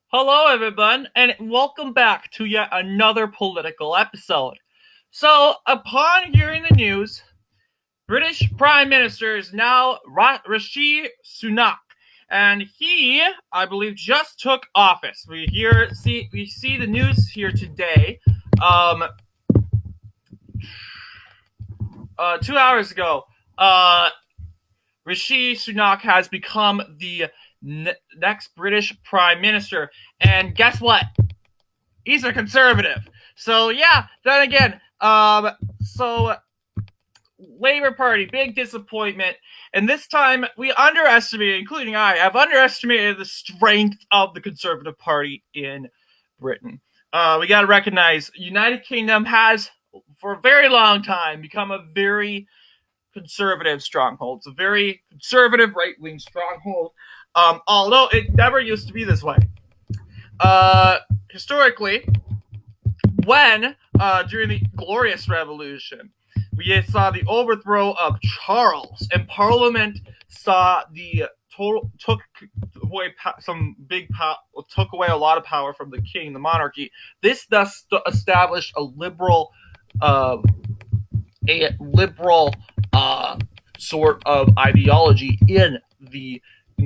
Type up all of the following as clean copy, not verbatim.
Hello, everyone, and welcome back to yet another political episode. So, upon hearing the news, British Prime Minister is now Rishi Sunak, and he, I believe, just took office. We see the news here today. Um, 2 hours ago, uh, Rishi Sunak has become the next British Prime Minister, and guess what? He's a conservative. So yeah, then again, so Labour Party, big disappointment. And this time we underestimated, including I, have underestimated the strength of the Conservative Party in Britain. We got to recognize United Kingdom has, for a very long time, become a very conservative stronghold. It's a very conservative right-wing stronghold, although it never used to be this way. Historically, when during the Glorious Revolution, we saw the overthrow of Charles, and Parliament saw the took away took away a lot of power from the king, the monarchy. This thus established uh, a liberal sort of ideology in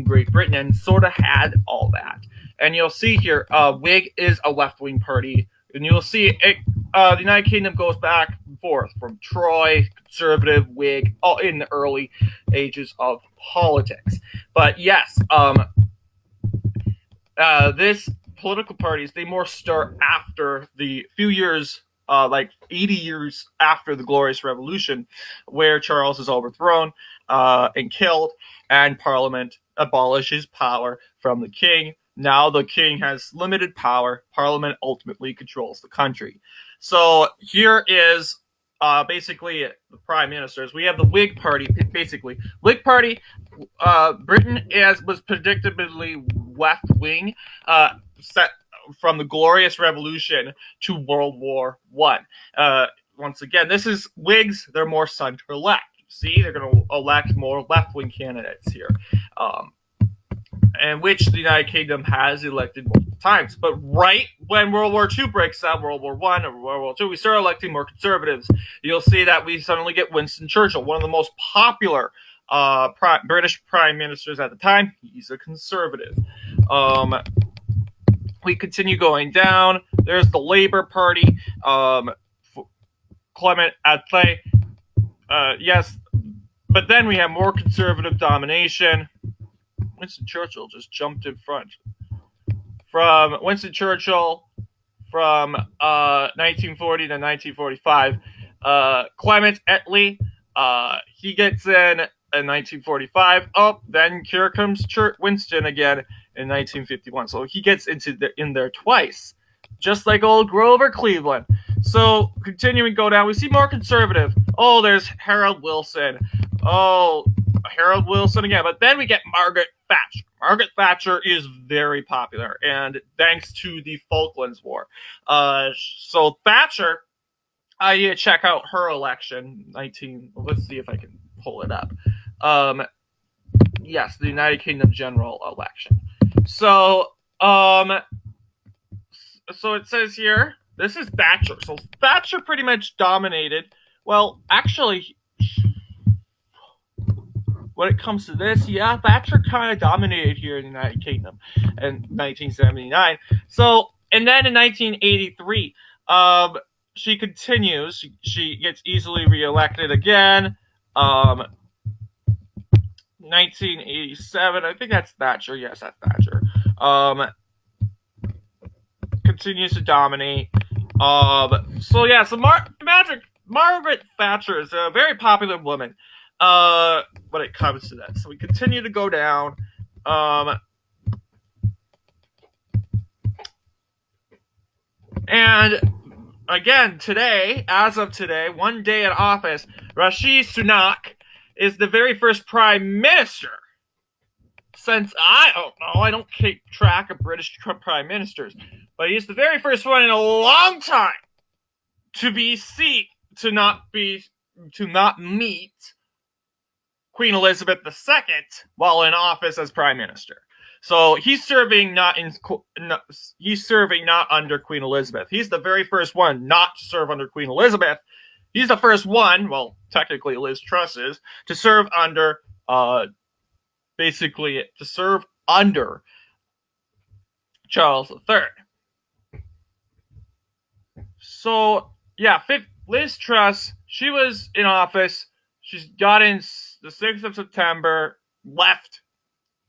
Great Britain, and sort of had all that. And you'll see here, Whig is a left-wing party, and you'll see it. The United Kingdom goes back and forth from Troy, conservative, Whig, all in the early ages of politics. But yes, this political parties, they more start after the few years, like 80 years after the Glorious Revolution, where Charles is overthrown and killed, and Parliament abolishes power from the king. Now the king has limited power. Parliament ultimately controls the country. So here is basically the prime ministers. We have the Whig Party, basically. Whig Party, Britain was predictably left wing, set from the Glorious Revolution to World War One. Once again, this is Whigs. They're more center left. See, they're going to elect more left wing candidates here, and which the United Kingdom has elected multiple times. But right when World War II breaks out, World War I or World War II, we start electing more conservatives. You'll see that we suddenly get Winston Churchill, one of the most popular British prime ministers at the time. He's a conservative. We continue going down. There's the Labour Party. Clement Attlee. Yes, but then we have more conservative domination. Winston Churchill just jumped in front. From Winston Churchill, from 1940 to 1945, Clement Attlee, he gets in 1945. Oh, then here comes Winston again in 1951. So he gets in there twice, just like old Grover Cleveland. So continuing go down, we see more conservative. Oh, there's Harold Wilson. Oh, Harold Wilson again. But then we get Margaret Thatcher. Margaret Thatcher is very popular, and thanks to the Falklands War. So Thatcher, I need to check out her election. Let's see if I can pull it up. Yes, the United Kingdom general election. So it says here, this is Thatcher. So Thatcher pretty much dominated. Well, actually, when it comes to this, yeah, Thatcher kind of dominated here in the United Kingdom in 1979. So, and then in 1983, she continues. She gets easily reelected again. 1987, I think that's Thatcher. Yes, that's Thatcher. Continues to dominate. So Margaret Thatcher is a very popular woman when it comes to that. So we continue to go down. And again, as of today, one day in office, Rishi Sunak is the very first prime minister since, I don't know, I don't keep track of British prime ministers, but he's the very first one in a long time to not meet Queen Elizabeth II while in office as prime minister. So he's serving not under Queen Elizabeth. He's the very first one not to serve under Queen Elizabeth. He's the first one, well, technically Liz Truss is, to serve under, Charles III. So, yeah, Liz Truss, she was in office. She got in the 6th of September, left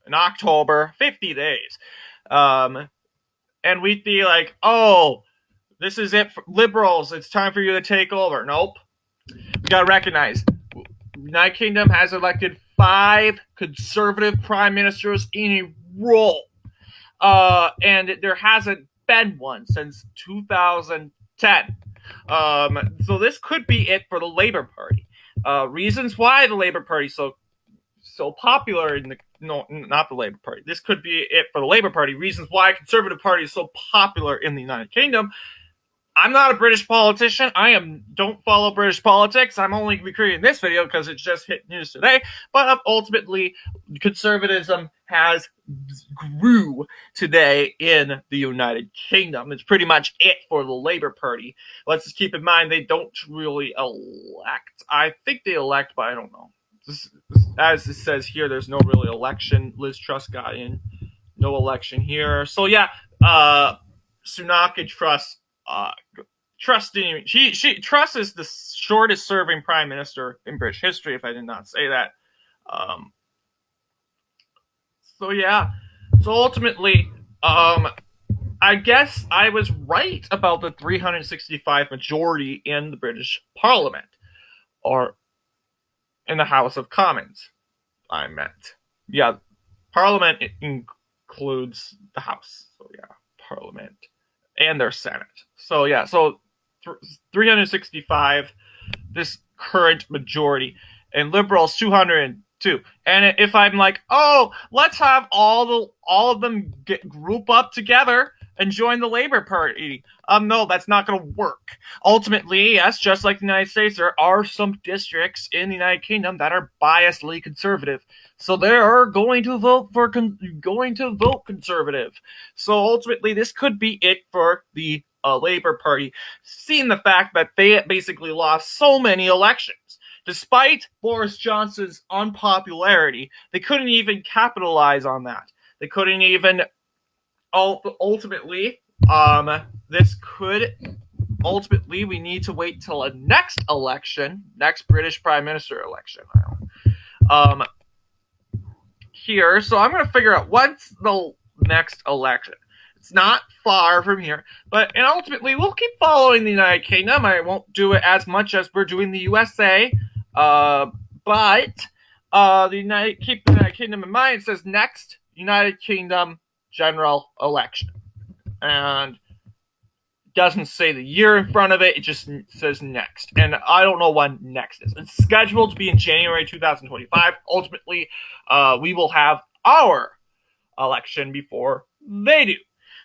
in October, 50 days. And we'd be like, oh, this is it for liberals. It's time for you to take over. Nope. We got to recognize the United Kingdom has elected 5 conservative prime ministers in a row. And there hasn't been one since 2010. So this could be it for the Labour Party. Reasons why the Labour Party is so popular not the Labour Party. This could be it for the Labour Party. Reasons why Conservative Party is so popular in the United Kingdom. I'm not a British politician. Don't follow British politics. I'm only creating this video because it's just hit news today. But ultimately, conservatism has grew today in the United Kingdom. It's pretty much it for the Labour Party. Let's just keep in mind they don't really elect. I think they elect, but I don't know. As it says here, there's no really election. Liz Truss got in. No election here. So yeah, Sunak and Truss. Truss is the shortest serving prime minister in British history, if I did not say that. So yeah. So ultimately, I guess I was right about the 365 majority in the British Parliament, or in the House of Commons, I meant. Yeah, Parliament includes the House. So yeah, Parliament and their Senate. So yeah, 365, this current majority, and Liberals 202. And if I'm like, oh, let's have all of them group up together and join the Labour Party. No, that's not going to work. Ultimately, yes, just like the United States, there are some districts in the United Kingdom that are biasedly conservative. So they are going to vote conservative. So ultimately, this could be it for the Labour Party, seeing the fact that they basically lost so many elections. Despite Boris Johnson's unpopularity, they couldn't even capitalize on that. They couldn't even ultimately, we need to wait till a next British Prime Minister election. Here, so I'm going to figure out what's the next election. It's not far from here, and ultimately we'll keep following the United Kingdom. I won't do it as much as we're doing the USA, but keep the United Kingdom in mind. It says next United Kingdom general election, and doesn't say the year in front of it. It just says next, and I don't know when next is. It's scheduled to be in January 2025. Ultimately, we will have our election before they do.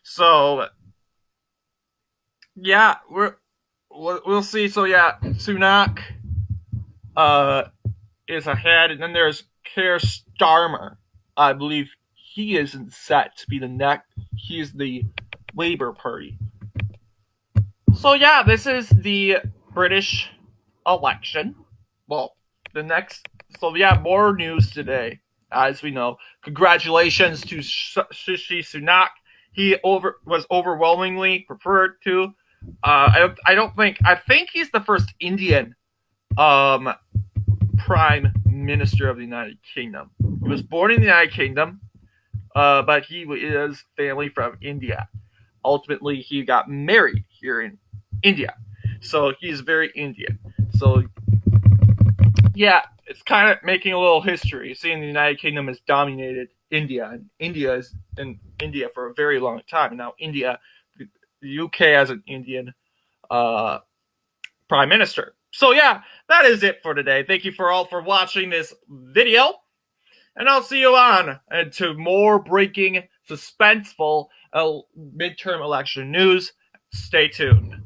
So yeah, we'll see. So yeah, Sunak is ahead, and then there's Keir Starmer. I believe he isn't set to be the next. He's the Labour Party. So yeah, this is the British election. Well, so yeah, more news today, as we know. Congratulations to Rishi Sunak. He was overwhelmingly preferred to. I think he's the first Indian Prime Minister of the United Kingdom. He was born in the United Kingdom, but he is family from India. Ultimately, he got married here in India. So he's very Indian. So yeah, it's kind of making a little history, seeing the United Kingdom has dominated India, and India is in India for a very long time. And now the UK has an Indian Prime Minister. So yeah, that is it for today. Thank you for watching this video, and I'll see you on to more breaking, suspenseful midterm election news. Stay tuned.